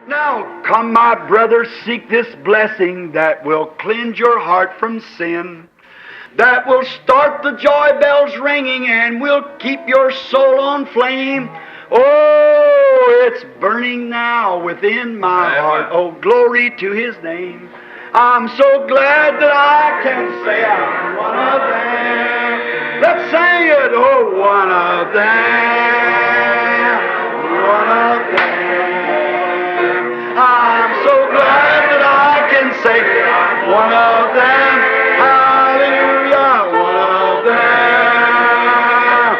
Now, come, my brother, seek this blessing that will cleanse your heart from sin, that will start the joy bells ringing and will keep your soul on flame. Oh, it's burning now within my heart. Oh, glory to His name. I'm so glad that I can say I'm one of them. Let's sing it. Oh, one of them. One of them. I'm so glad that I can say I'm one of them. Hallelujah. One of them.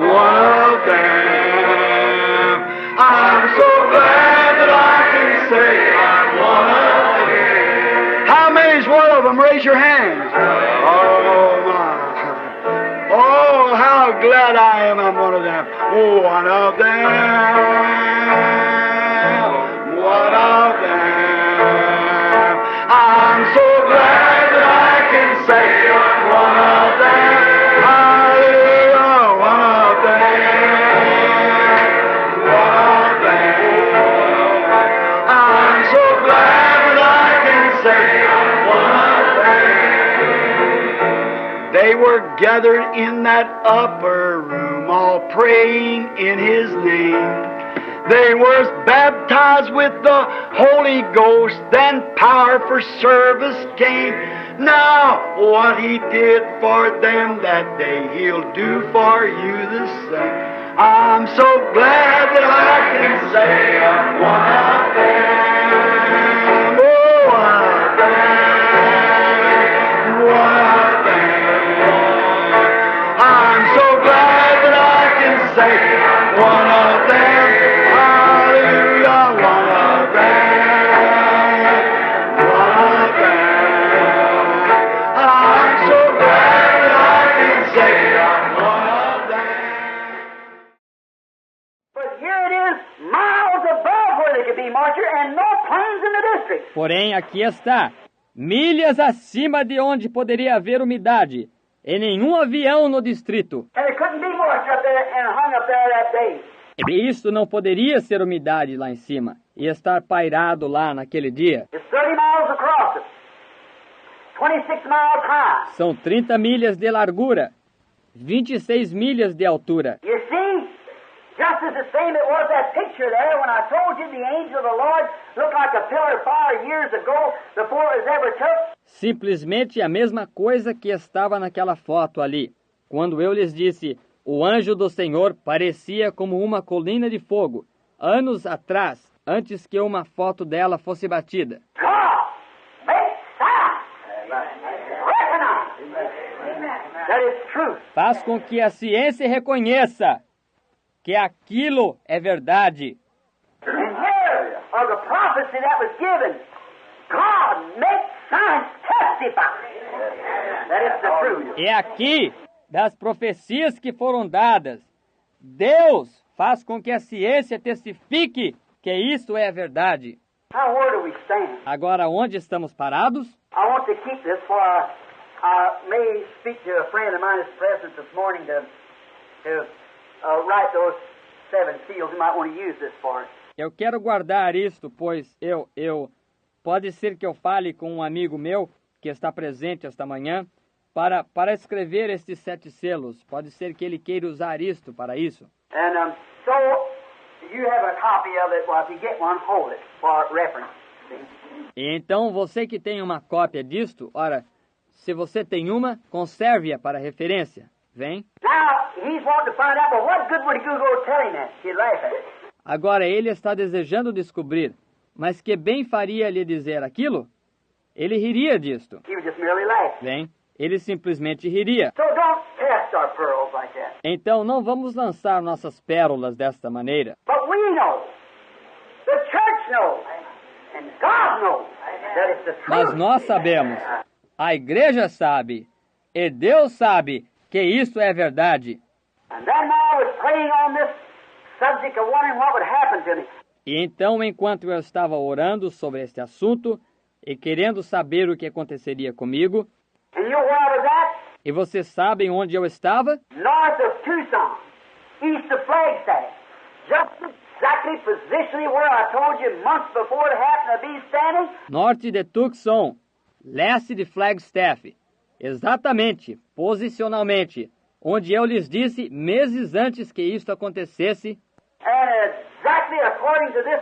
One of them. I'm so glad that I can say I'm one of them. How many's one of them? Raise your hands. Oh, my. Oh, how glad I am I'm one of them. One of them. One of them. I'm so glad that I can say I'm one of them. Hallelujah. One of them. One of them. I'm so glad that I can say I'm one of them. They were gathered in that upper room, all praying in His name. They were baptized with the Holy Ghost, then power for service came. Now, what He did for them that day, He'll do for you the same. I'm so glad that I can say I'm one of them. Oh, one of them. One of them. I'm so glad that I can say I'm one of them. Hallelujah. One of them. One of them. I'm so glad that I can say I'm one of them. But here it is, miles above where they could be, Marcher, and no planes in the district. Porém, aqui está, milhas acima de onde poderia haver umidade, e nenhum avião no distrito. And there couldn't be moisture up there and hung up there that day. E isso não poderia ser umidade lá em cima, e estar pairado lá naquele dia. It's 30 miles across it, 26 miles high. São 30 milhas de largura, 26 milhas de altura. You see, just as the same it was that picture there when I told you the angel of the Lord looked like a pillar of fire years ago before it was ever took. Simplesmente a mesma coisa que estava naquela foto ali, quando eu lhes disse, o anjo do Senhor parecia como uma colina de fogo, anos atrás, antes que uma foto dela fosse batida. God makes signs. Recognize that it's truth. Faz com que a ciência reconheça que aquilo é verdade. And here are the prophecy that was given. God makes signs testify that it's the truth. E aqui, das profecias que foram dadas, Deus faz com que a ciência testifique que isso é a verdade. Now, where do we stand? Agora, onde estamos parados? I want to keep this for I may speak to a friend of mine who's present this morning to write those 7 seals. You might want to use this for it. Eu quero guardar isto, pois pode ser que eu fale com um amigo meu que está presente esta manhã para escrever estes 7 selos. Pode ser que ele queira usar isto para isso. And so you have a copy of it. Well, if you get one, hold it for reference. E então, você que tem uma cópia disto, ora, se você tem uma, conserve-a para referência. Vem. Now, he's wanting to find out, but what good would it go tell him that? He'd laugh at it. Agora ele está desejando descobrir, mas que bem faria lhe dizer aquilo? Ele riria disto. He would just merely laugh. Bem, ele simplesmente riria. So don't test our pearls like that. Então não vamos lançar nossas pérolas desta maneira. But we know, the church knows, and God knows that it's the truth. Mas nós sabemos, a igreja sabe, e Deus sabe que isso é verdade. And then while I was praying on this subject of wondering what would happen to me, E então, enquanto eu estava orando sobre este assunto e querendo saber o que aconteceria comigo, and you know where I was at? e vocês sabem onde eu estava? North of Tucson, east of Flagstaff, just exactly positionally where I told you months before it happened to be standing. Norte de Tucson, leste de Flagstaff, exatamente, posicionalmente, onde eu lhes disse meses antes que isto acontecesse, And exactly according to this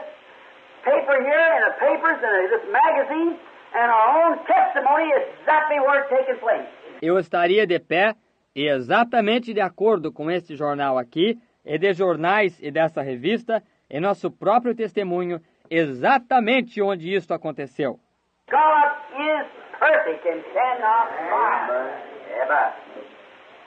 paper here and the papers and this magazine and our own testimony, exactly where it's taking place. eu estaria de pé, e exatamente de acordo com este jornal aqui, e de jornais e dessa revista, em nosso próprio testemunho, exatamente onde isto aconteceu. God is perfect and cannot lie.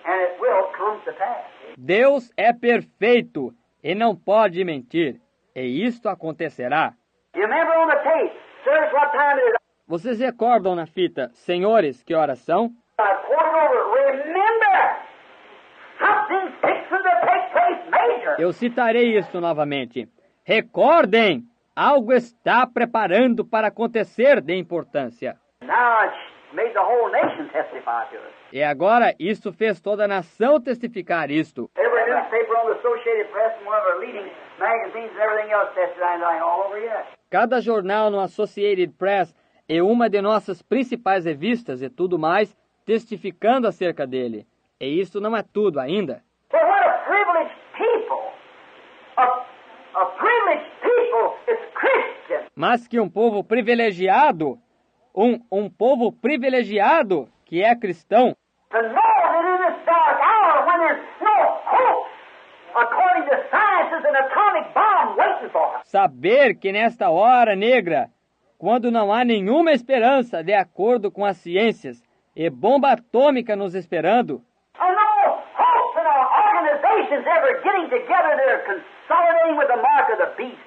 And it will come to pass. Deus é perfeito e não pode mentir, e isto acontecerá. You remember on the tape, sirs, what time it is? Vocês recordam na fita, senhores, que horas são? I quoted over. Remember, something's fixing to take place major. Eu citarei isso novamente. Recordem, algo está preparando para acontecer de importância. Now it's made the whole nation testify to it. E agora, isso fez toda a nação testificar isto. Every newspaper on the Associated Press and one of our leading magazines and everything else testifying all over yet. Cada jornal no Associated Press e uma de nossas principais revistas e tudo mais, testificando acerca dele. E isso não é tudo ainda. But what a privileged people! A privileged people is Christian. Mas que um povo privilegiado, um povo privilegiado que é cristão, To know that in this dark hour when there's no hope, according to sciences, an atomic bomb waiting for us. saber que nesta hora negra, quando não há nenhuma esperança de acordo com as ciências, e bomba atômica nos esperando, And no hope in our organizations ever getting together, they're consolidating with the mark of the beast.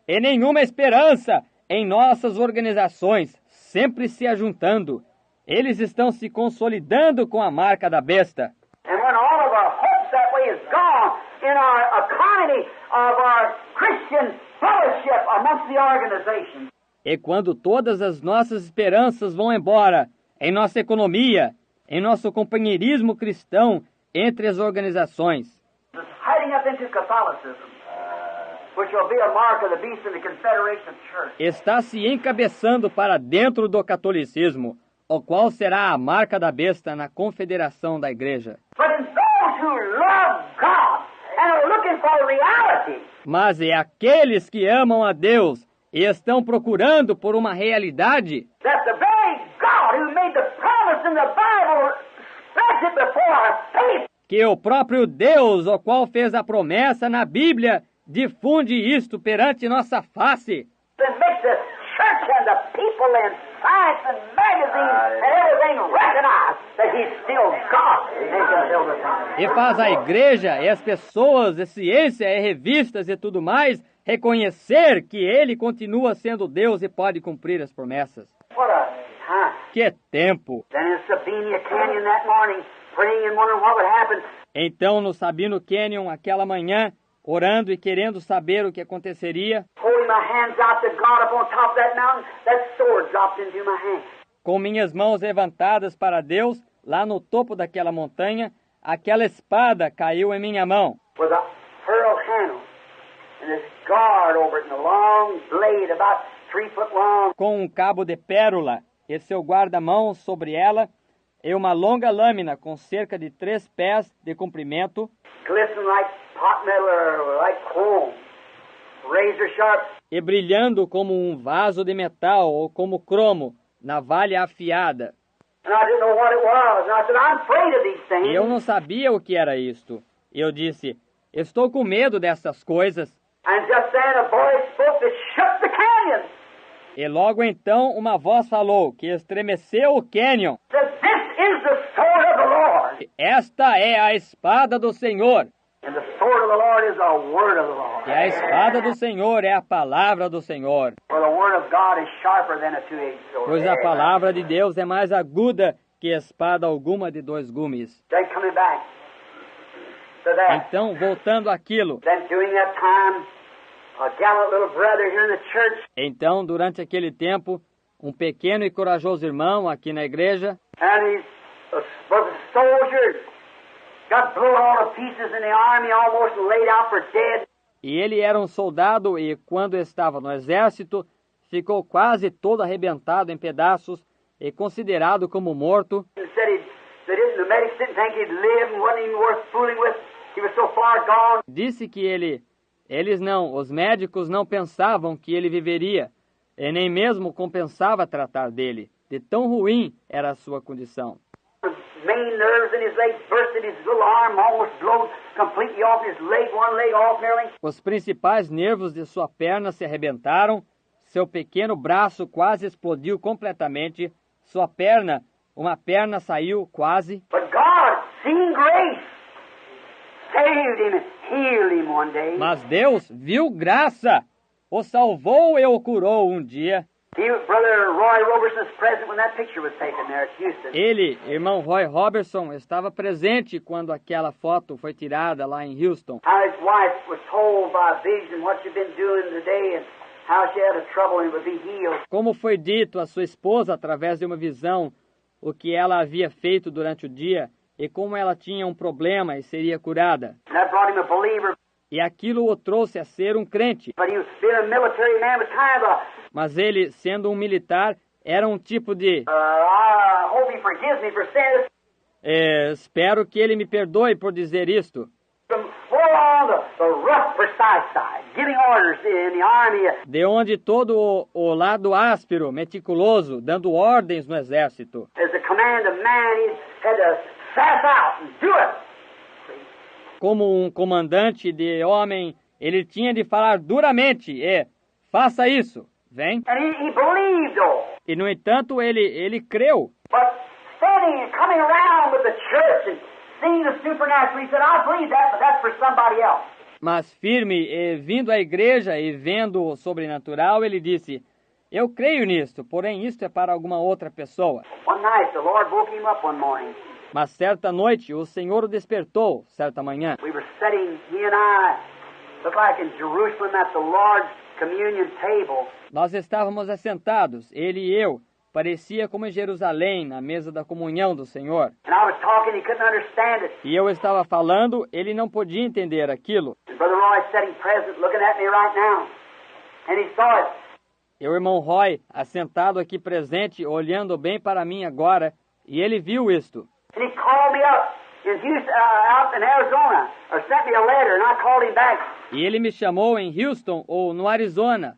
e nenhuma esperança em nossas organizações, sempre se ajuntando. Eles estão se consolidando com a marca da besta. And when all of our hopes that way is gone in our economy of our Christian fellowship amongst the organizations, E quando todas as nossas esperanças vão embora, em nossa economia, em nosso companheirismo cristão entre as organizações, it's hiding up into Catholicism, which will be a mark of the beast in the Confederation of Church. está se encabeçando para dentro do catolicismo, o qual será a marca da besta na confederação da igreja. But in those who love God and are looking for reality, Mas é aqueles que amam a Deus e estão procurando por uma realidade that the very God who made the promise in the Bible spreads it before our face. que o próprio Deus, o qual fez a promessa na Bíblia, difunde isto perante nossa face. That makes the church and the people and science and magazines and everything recognize that He's still God and can build us up. E faz a igreja e as pessoas, e ciência, e revistas e tudo mais, reconhecer que Ele continua sendo Deus e pode cumprir as promessas. What a time. Que tempo! Then in Sabina Canyon that morning, praying and wondering what would happen, Então, no Sabino Canyon, aquela manhã, orando e querendo saber o que aconteceria, holding my hands out to God up on top of that mountain, that sword dropped into my hand. com minhas mãos levantadas para Deus, lá no topo daquela montanha, aquela espada caiu em minha mão, With a pearl handle and this guard over it and a long blade about 3 foot long. com um cabo de pérola e seu guarda-mãos sobre ela, e uma longa lâmina com cerca de 3 pés de comprimento, Glistening like pot metal or like chrome. Razor sharp. e brilhando como um vaso de metal ou como cromo, navalha afiada. And I didn't know what it was. And I said, I'm afraid of these things. E eu não sabia o que era isto. Eu disse, estou com medo dessas coisas. And just then a voice spoke that shook the canyon. E logo então uma voz falou que estremeceu o cânion. Said, this is the sword of the Lord. Esta é a espada do Senhor. And the sword of the Lord is the word of the Lord. E a espada do Senhor é a palavra do Senhor. For the word of God is sharper than a two-edged sword. Pois a palavra de Deus é mais aguda que espada alguma de 2 gumes. Then coming back to that. Então, voltando àquilo. Then during that time, a gallant little brother here in the church, Então, durante aquele tempo, um pequeno e corajoso irmão aqui na igreja, and he was a soldier, got blown all to pieces in the army, almost laid out for dead. E ele era um soldado e, quando estava no exército, ficou quase todo arrebentado em pedaços e considerado como morto. And said the medics didn't think he'd live and wasn't even worth fooling with. He was so far gone. Disse que os médicos não pensavam que ele viveria, e nem mesmo compensava tratar dele, de tão ruim era a sua condição. The main nerves in his legs bursted, his little arm almost blowed completely off his leg, one leg off nearly. Os principais nervos de sua perna se arrebentaram, seu pequeno braço quase explodiu completamente, uma perna saiu quase. But God, seeing grace, saved him and healed him one day. Mas Deus viu graça, o salvou e o curou um dia. Brother Roy Robertson's present when that picture was taken there at Houston. Ele, irmão Roy Robertson, estava presente quando aquela foto foi tirada lá em Houston. How his wife was told by a vision what she'd been doing today and how she had a trouble and would be healed. Como foi dito à sua esposa através de uma visão o que ela havia feito durante o dia e como ela tinha um problema e seria curada. And that brought him a believer. E aquilo o trouxe a ser um crente. But he was being a military man, was kind of a, Mas ele, sendo um militar, era um tipo de... I hope he forgives me for saying this. Espero que ele me perdoe por dizer isto. From more on the rough, precise side, giving orders in the army. De onde todo o lado áspero, meticuloso, dando ordens no exército. As a command of man, he had to sass out and do it. Como um comandante de homem, ele tinha de falar duramente e faça isso, vem. And he believed, though. E no entanto ele creu. But standing and coming around with the church and seeing the supernatural, he said, I believe that, but that's for somebody else. Mas firme e vindo à igreja e vendo o sobrenatural, ele disse, eu creio nisto, porém isto é para alguma outra pessoa. One night, the Lord woke him up one morning. Mas certa noite o Senhor o despertou, certa manhã. We were sitting, he and I, looked like in Jerusalem at the Lord's communion table. Nós estávamos assentados, ele e eu, parecia como em Jerusalém, na mesa da comunhão do Senhor. And I was talking, he couldn't understand it. E eu estava falando, ele não podia entender aquilo. And Brother Roy sitting present, looking at me right now. And he saw it. E o irmão Roy, assentado aqui presente, olhando bem para mim agora, e ele viu isto. And he called me up in Houston, out in Arizona, or sent me a letter, and I called him back. E ele me chamou em Houston ou no Arizona,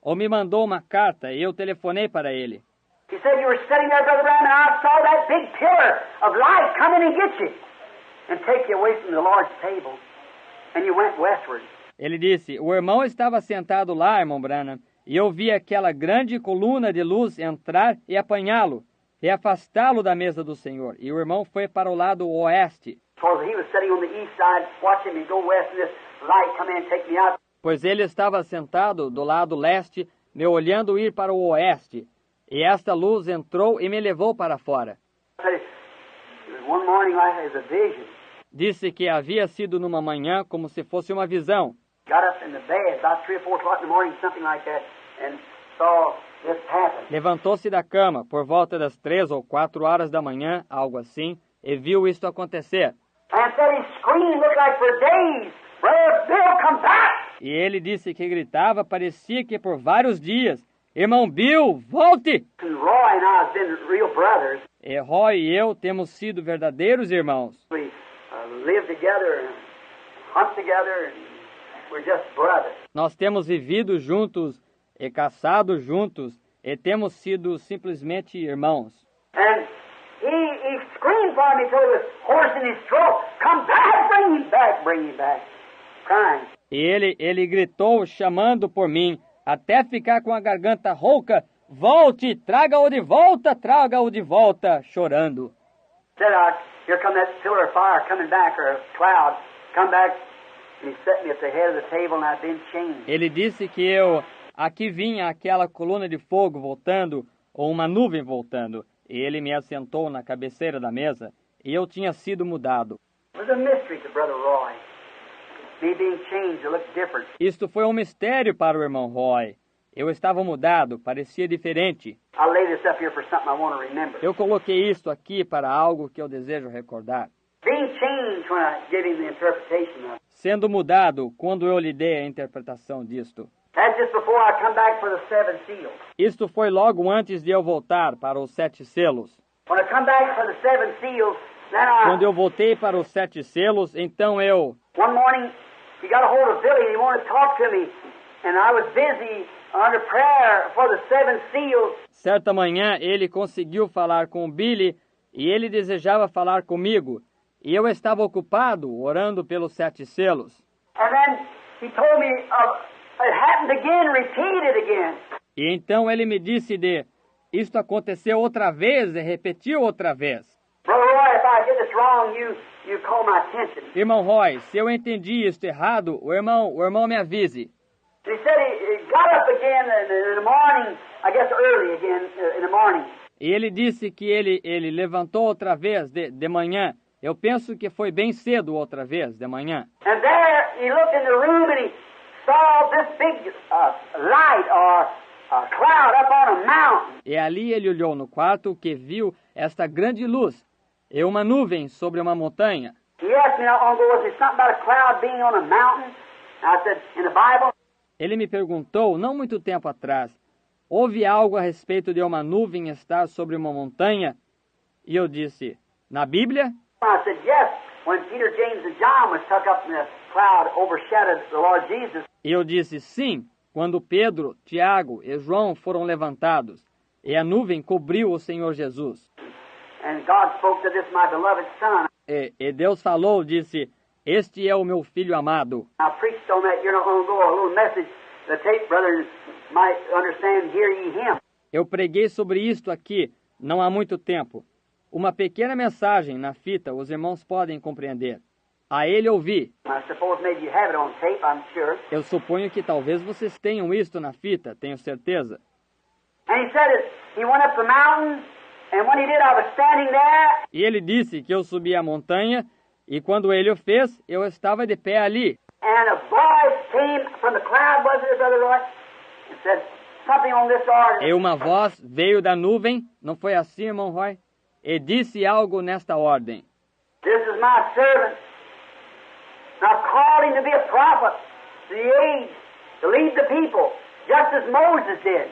ou me mandou uma carta, e eu telefonei para ele. He said, you were sitting there, Brother Branham, and I saw that big pillar of light come in and get you and take you away from the Lord's table. And you went westward. Ele disse, o irmão estava sentado lá, irmão Branham, e eu vi aquela grande coluna de luz entrar e apanhá-lo, e afastá-lo da mesa do Senhor. E o irmão foi para o lado oeste. Because he was sitting on the east side, watching me go west, and this light come in and take me out. Pois ele estava sentado do lado leste, me olhando ir para o oeste. E esta luz entrou e me levou para fora. It was one morning like it was a vision. Disse que havia sido numa manhã como se fosse uma visão. Got up in the bed about 3 or 4 o'clock in the morning, something like that, and saw this happen. Levantou-se da cama por volta das 3 ou 4 horas da manhã, algo assim, e viu isto acontecer. And said he screamed, looked like for days, Brother Bill, come back! E ele disse que gritava, parecia que por vários dias, irmão Bill, volte! And Roy and I have been real brothers. E Roy e eu temos sido verdadeiros irmãos. We live together and hunt together, and we're just brothers. Nós temos vivido juntos e caçado juntos e temos sido simplesmente irmãos. And he screamed for me till he was hoarse in his throat. Come back, bring him back, bring him back. Crying. E ele gritou chamando por mim, até ficar com a garganta rouca, volte, traga-o de volta, chorando. Said, here come that pillar of fire coming back, or a cloud, come back. And he set me at the head of the table, and I've been changed. Ele disse que aqui vinha aquela coluna de fogo voltando, ou uma nuvem voltando, e ele me assentou na cabeceira da mesa, e eu tinha sido mudado. It was a mystery to Brother Roy. Me being changed to look different. Isto foi um mistério para o irmão Roy. Eu estava mudado, parecia diferente. I laid this up here for something I want to remember. Eu coloquei isto aqui para algo que eu desejo recordar. Being changed when I gave him the interpretation of it. Sendo mudado quando eu lhe dei a interpretação disto. That's just before I come back for the 7 seals. Isto foi logo antes de eu voltar para os 7 selos. When I come back for the 7 seals, then Quando eu voltei para os 7 selos, então eu... one morning, he got a hold of Billy and he wanted to talk to me. And I was busy under prayer for the 7 seals. Certa manhã, ele conseguiu falar com o Billy e ele desejava falar comigo. E eu estava ocupado orando pelos 7 selos. And then he told me it happened again, repeated again. E então ele me disse isto aconteceu outra vez e repetiu outra vez. Brother Roy, if I get this wrong, you call my attention. Irmão Roy, se eu entendi isto errado, o irmão me avise. And he said he got up again in the morning, I guess early again in the morning. E ele disse que ele levantou outra vez de manhã. Eu penso que foi bem cedo outra vez, de manhã. And there he looked in the room and he saw this big light or cloud up on a mountain. E ali ele olhou no quarto que viu esta grande luz e uma nuvem sobre uma montanha. He asked me not long ago, was there something about a cloud being on a mountain? And I said, in the Bible? Ele me perguntou, não muito tempo atrás, houve algo a respeito de uma nuvem estar sobre uma montanha? E eu disse, na Bíblia? I said, yes. When Peter, James, and John was tucked up in the cloud overshadowed the Lord Jesus. E eu disse, sim, quando Pedro, Tiago e João foram levantados, e a nuvem cobriu o Senhor Jesus. And God spoke to this my beloved son. E Deus falou, disse, este é o meu filho amado. I preached on that, not long ago, a little message the tape brothers might understand, hear ye him. Eu preguei sobre isto aqui, não há muito tempo. Uma pequena mensagem na fita, os irmãos podem compreender. A ele ouvi. I suppose maybe you have it on tape, I'm sure. Eu suponho que talvez vocês tenham isto na fita, tenho certeza. And he said he went up the mountain, and when he did, I was standing there. E ele disse que eu subi a montanha, e quando ele o fez, eu estava de pé ali. And a voice came from the cloud, wasn't it, Brother Roy? It said something on this order. E uma voz veio da nuvem, não foi assim, irmão Roy? E disse algo nesta ordem. This is my servant. Now called him to be a prophet to the age, to lead the people, just as Moses did.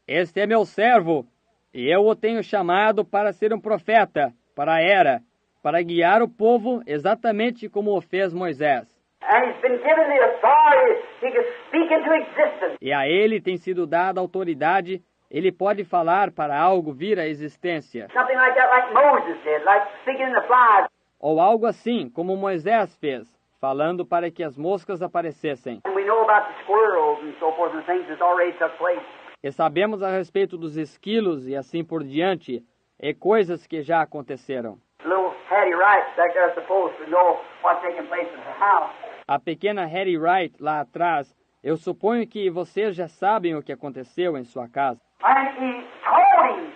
Este é meu servo, e eu o tenho chamado para ser um profeta, para a era, para guiar o povo exatamente como o fez Moisés. And he's been given the authority, he can speak into existence. E a ele tem sido dada autoridade, ele pode falar para algo vir à existência. Something like that, like Moses did, like speaking in the flies. Ou algo assim, como Moisés fez, falando para que as moscas aparecessem. And we know about the squirrels and so forth and things that's already took place. E sabemos a respeito dos esquilos e assim por diante, e coisas que já aconteceram. Little Hattie Wright back there supposed to know what's taking place in her house. A pequena Hattie Wright lá atrás, eu suponho que vocês já sabem o que aconteceu em sua casa. And he told him,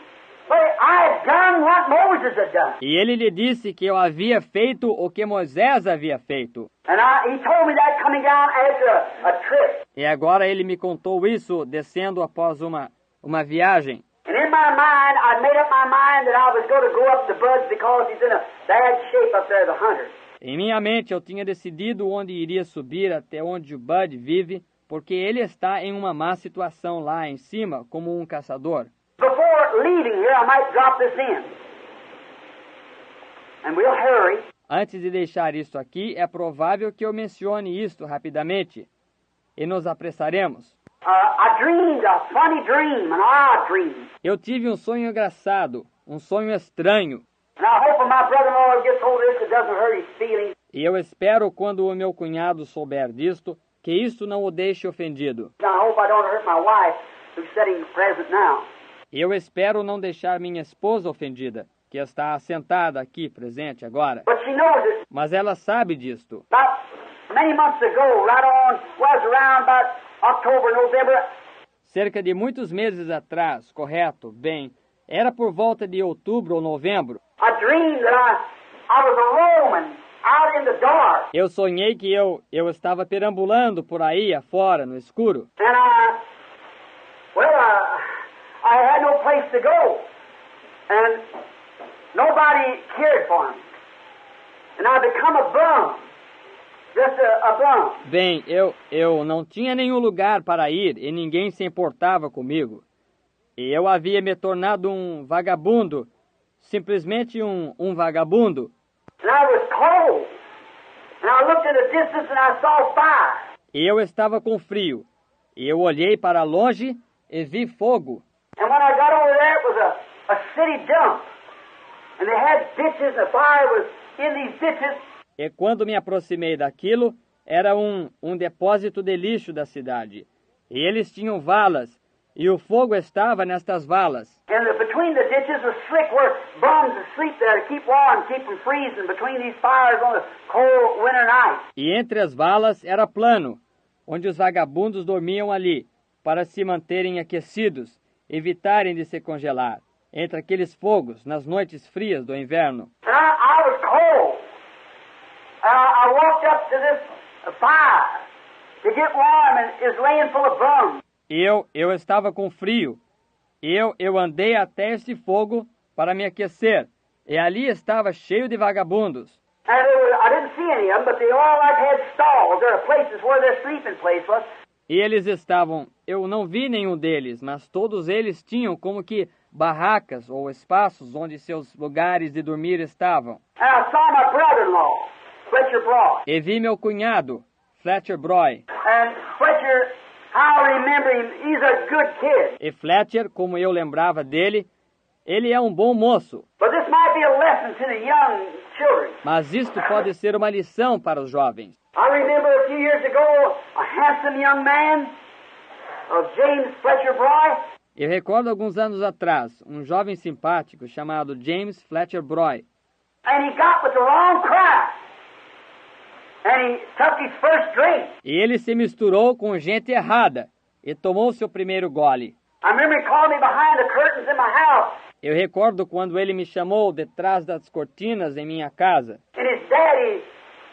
but I had done what Moses had done. E ele lhe disse que eu havia feito o que Moisés havia feito. And he told me that coming down after a trip. E agora ele me contou isso descendo após uma viagem. And in my mind, I made up my mind that I was going to go up the Buds because he's in a bad shape up there, the hunter. Em minha mente eu tinha decidido onde iria subir até onde o Bud vive, porque ele está em uma má situação lá em cima como um caçador. Before leaving here, I might drop this in. And we'll hurry. Antes de deixar isto aqui, é provável que eu mencione isto rapidamente. E nos apressaremos. I dreamed a funny dream, an odd dream. Eu tive um sonho engraçado, um sonho estranho. And I hope when my brother-in-law gets hold of this, it doesn't hurt his feelings. E eu espero, quando o meu cunhado souber disto, que isto não o deixe ofendido. And I hope I don't hurt my wife, who's sitting present now. E eu espero não deixar minha esposa ofendida, que está sentada aqui, presente agora. But she knows it. Mas ela sabe disto. About many months ago, right on, was around about October, November. Cerca de muitos meses atrás, correto, bem, era por volta de outubro ou novembro. I dreamed that I was a Roman out in the dark. Eu sonhei que eu estava perambulando por aí afora, no escuro. And I had no place to go. And nobody cared for me. and I become a bum. Just a bum. Bem, eu não tinha nenhum lugar para ir e ninguém se importava comigo. E eu havia me tornado um vagabundo, simplesmente um vagabundo. And I was cold. And I looked at a distance and I saw fire. E eu estava com frio. E eu olhei para longe e vi fogo. And when I got over there, it was a city dump. And they had ditches, and the fire was in these ditches. E quando me aproximei daquilo, era um depósito de lixo da cidade. E eles tinham valas, e o fogo estava nestas valas. And between the ditches was slick where bums would sleep there to keep warm, keep from freezing between these fires on the cold winter night. E entre as valas era plano, onde os vagabundos dormiam ali, para se manterem aquecidos, evitarem de se congelar, entre aqueles fogos nas noites frias do inverno. And I was cold. I walked up to this fire to get warm, and it was laying full of bums. Eu estava com frio. Eu andei até este fogo para me aquecer. E ali estava cheio de vagabundos. And I didn't see any of them, but they all like had stalls. There are places where their sleeping place was. E eles estavam... Eu não vi nenhum deles, mas todos eles tinham como que barracas ou espaços onde seus lugares de dormir estavam. And I saw my brother-in-law, Fletcher Broy. E vi meu cunhado, Fletcher Broy. And Fletcher, how I remember him, he's a good kid. E Fletcher, como eu lembrava dele, ele é um bom moço. But this might be a lesson to the young children. Mas isto pode ser uma lição para os jovens. I remember a few years ago a handsome young man of James Fletcher Broy. Eu recordo alguns anos atrás, um jovem simpático chamado James Fletcher Broy. And he got with the wrong crowd. And he took his first drink. E ele se misturou com gente errada e tomou seu primeiro gole. I remember he called me behind the curtains in my house. Eu recordo quando ele me chamou detrás das cortinas em minha casa. And his daddy,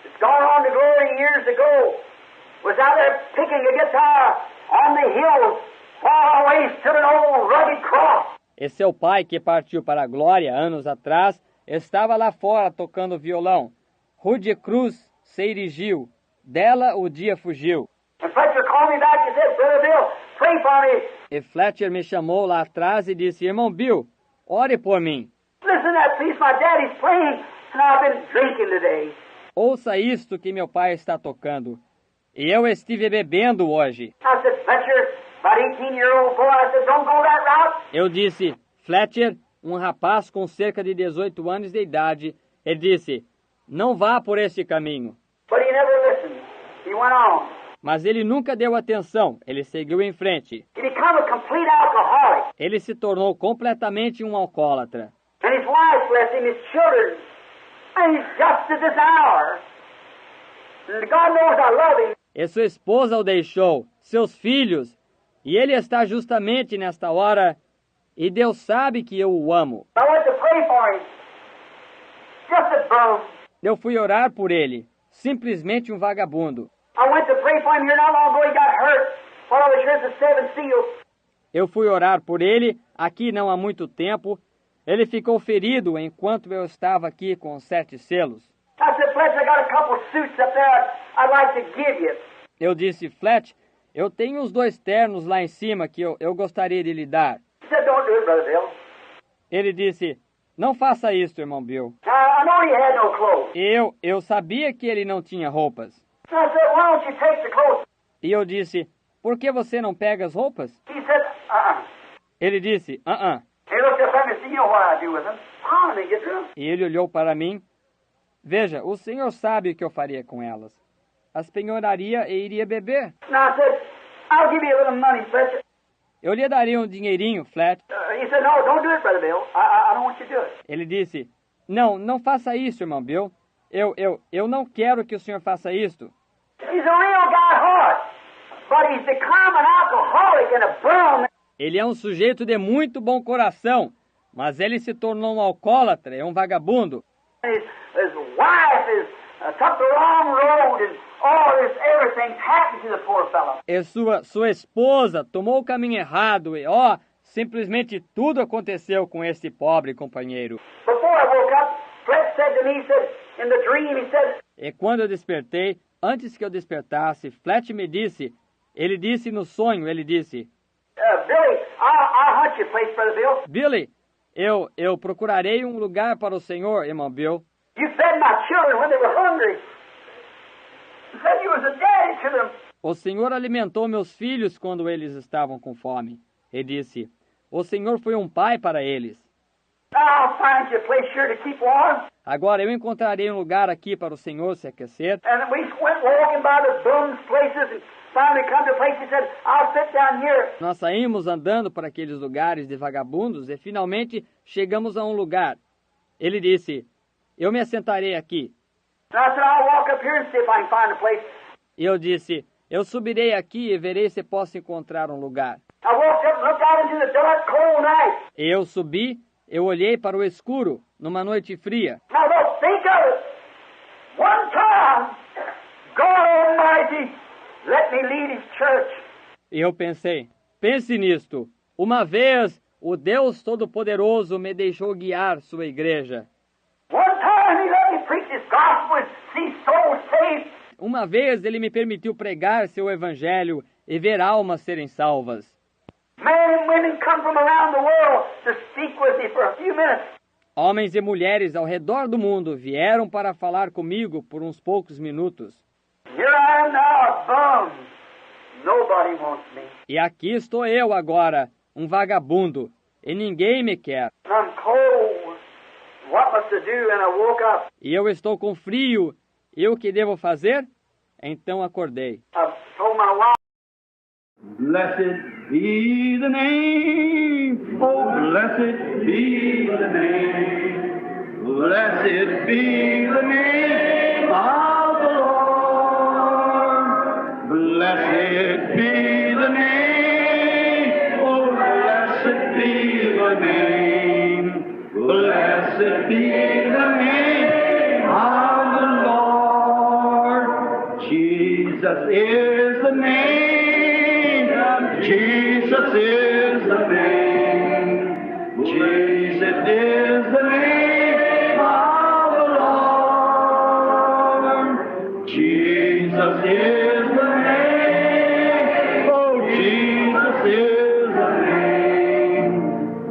that's gone on to glory years ago, was out there picking a guitar on the hills far away stood an old rugged cross. E seu pai, que partiu para a glória anos atrás, estava lá fora tocando violão. Rude cruz se erigiu, dela o dia fugiu. And Fletcher called me back and said, Brother Bill, pray for me. E Fletcher me chamou lá atrás e disse, irmão Bill, ore por mim. Listen to that piece my daddy's playing, and I've been drinking today. Ouça isto que meu pai está tocando. E eu estive bebendo hoje. I said, Fletcher, about 18-year-old boy, I said, don't go that route. Eu disse, Fletcher, um rapaz com cerca de 18 anos de idade, ele disse, não vá por esse caminho. But he never listened. He went on. Mas ele nunca deu atenção, ele seguiu em frente. He became a complete alcoholic. Ele se tornou completamente um alcoólatra. And his wife left him, his children. And he's just to this hour. And God knows I love him. E sua esposa o deixou, seus filhos, e ele está justamente nesta hora, e Deus sabe que eu o amo. I went to pray for him. Just a bum. Eu fui orar por ele, simplesmente um vagabundo. I went to pray for him here not long ago. He got hurt while I was here at the Seven Seals. Eu fui orar por ele, aqui não há muito tempo. Ele ficou ferido enquanto eu estava aqui com os 7 selos. I said, Fletcher, I got a couple of suits up there I'd like to give you. Eu disse, Fletch, eu tenho uns 2 ternos lá em cima que eu gostaria de lhe dar. He said, don't do it, Brother Bill. Ele disse, não faça isso, irmão Bill. I know he had no clothes. Eu sabia que ele não tinha roupas. So I said, why don't you take the clothes? E eu disse, por que você não pega as roupas? He said, Ele disse, He looked up at me and said, you know what I do with them? How they get drunk? E ele olhou para mim. Veja, o senhor sabe o que eu faria com elas. As penhoraria e iria beber. And I said, I'll give you a little money, Fletcher. Eu lhe daria um dinheirinho, Fletch. He said, no, don't do it, Brother Bill. I don't want you to do it. Ele disse, não faça isso, irmão Bill. Eu não quero que o senhor faça isto. He's a real guy heart, but he's become an alcoholic and a bum. Ele é um sujeito de muito bom coração, mas ele se tornou um alcoólatra, é um vagabundo. His wife took the wrong road, and everything's happened to the poor fellow. E sua esposa tomou o caminho errado e, simplesmente tudo aconteceu com esse pobre companheiro. Before I woke up, Fletch said to me, he said, in the dream, he said, E quando eu despertei, antes que eu despertasse, Fletch me disse, ele disse no sonho, ele disse, Billy, I'll hunt you a place, Brother Bill. Billy, eu procurarei um lugar para o senhor, irmão Bill. You fed my children when they were hungry. You said you was a daddy to them. O senhor alimentou meus filhos quando eles estavam com fome. Ele disse, o senhor foi um pai para eles. I'll find you a place sure to keep warm. Agora eu encontrarei um lugar aqui para o senhor se aquecer. And we went walking by the bums places and finally come to a place. He said, I'll sit down here. Nós saímos andando por aqueles lugares de vagabundos e finalmente chegamos a um lugar. Ele disse, eu me assentarei aqui. And I said, I'll walk up here and see if I can find a place. E eu disse, eu subirei aqui e verei se posso encontrar um lugar. I walked up and looked out into the dark, cold night. E eu subi, eu olhei para o escuro, numa noite fria. Now, don't think of it. One time, God Almighty let me lead His church. E eu pensei, pense nisto. Uma vez, o Deus Todo-Poderoso me deixou guiar sua igreja. One time, He let me preach His gospel and see souls saved. Uma vez ele me permitiu pregar seu evangelho e ver almas serem salvas. Men and women come from around the world to speak with me for a few minutes. Homens e mulheres ao redor do mundo vieram para falar comigo por uns poucos minutos. Here I am now, a bum. Nobody wants me. E aqui estou eu agora, um vagabundo, e ninguém me quer. I'm cold. What must I do? And I woke up. E eu estou com frio. E o que devo fazer? Então acordei. I told my wife, Blessed be the name, oh blessed be the name, blessed be the name of the Lord, blessed be the name, oh blessed be the name, blessed be the name of the Lord. Jesus is the name. Jesus is the name. Jesus is the name of the Lord. Jesus is the name. Oh, Jesus is the name.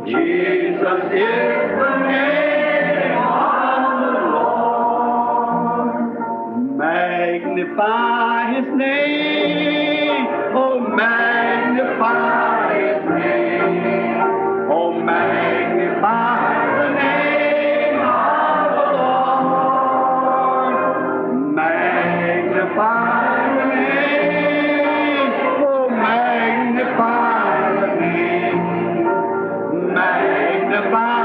Jesus is the name of the Lord. Magnify His name. Oh, magnify His name. Oh, magnify the name of the Lord. Magnify the name. Oh, magnify the name. Magnify